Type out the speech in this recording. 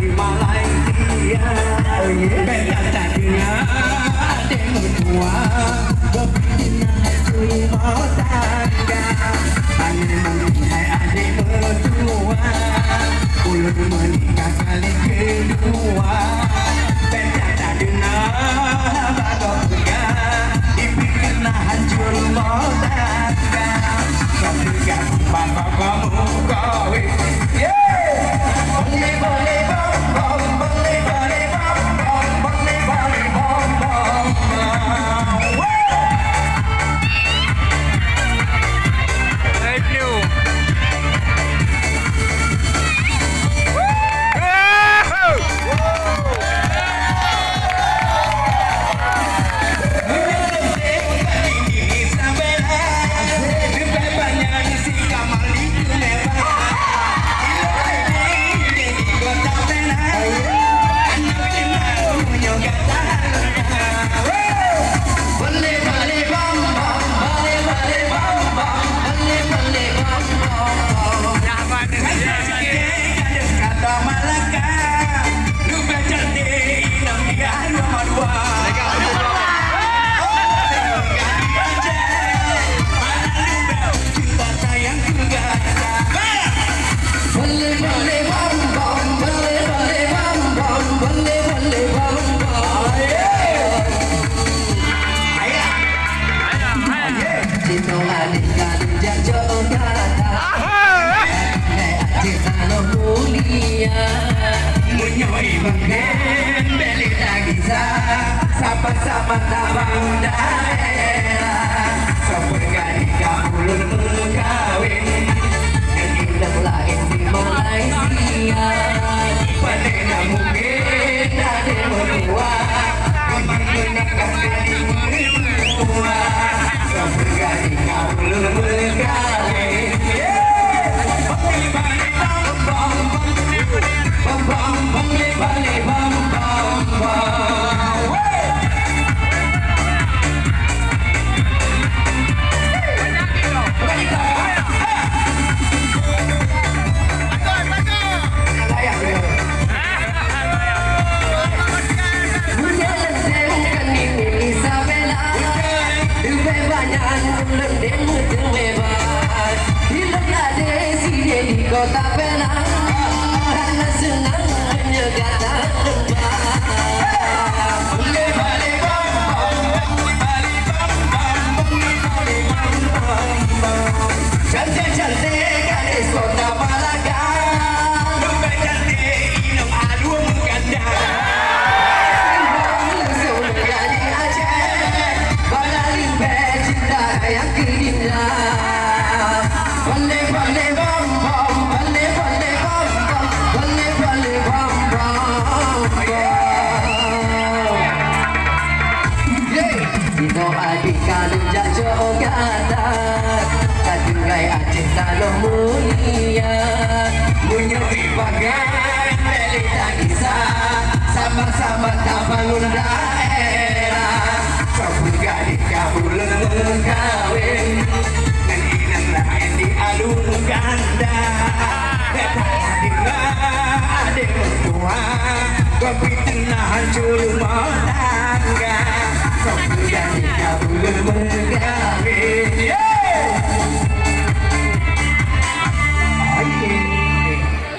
di Malaysia. Beda tak dengar ada menua, kepinginan curi mau tangga. Hanya menghai adik berdua, ulun menikah kali kedua. Beda tak dengar bagai pegang, dipikirlah hancur mau tangga. Kau pegang bapak kamu kawin. Boleh boleh bom bom, boleh boleh bom bom, boleh boleh bom bom. Thank you. Sama-sama tabang daerah, seperti kabulun berkawin, yang indah lain di Malaysia. Pada mungkin ada berdua, mengenakan kali berdua, seperti kabulun berkawin. Bam bam bam bam bam bam bam. Kota Penang, karena senang menyegatan lembah. Boleh balik bom bom, balik bom bom, balik bom bom. Cantik-cantik gadis kota Malaga, lupa cantik inam adu mengganda. Langsung dari Aceh, pada limpe cinta yang keindah. Boleh balik bom bom. Kalau jatuh kata Kadungai Aceh Taloh mulia, menyuri bagai Beli tak kisah, sama-sama tak bangun daerah. Sabun gadis kabulun kawin, dan inan lain di alun ganda. Datang adik mertua, kopi tengah hancur rumah tangga. Sabun gadis kabulun berkawin.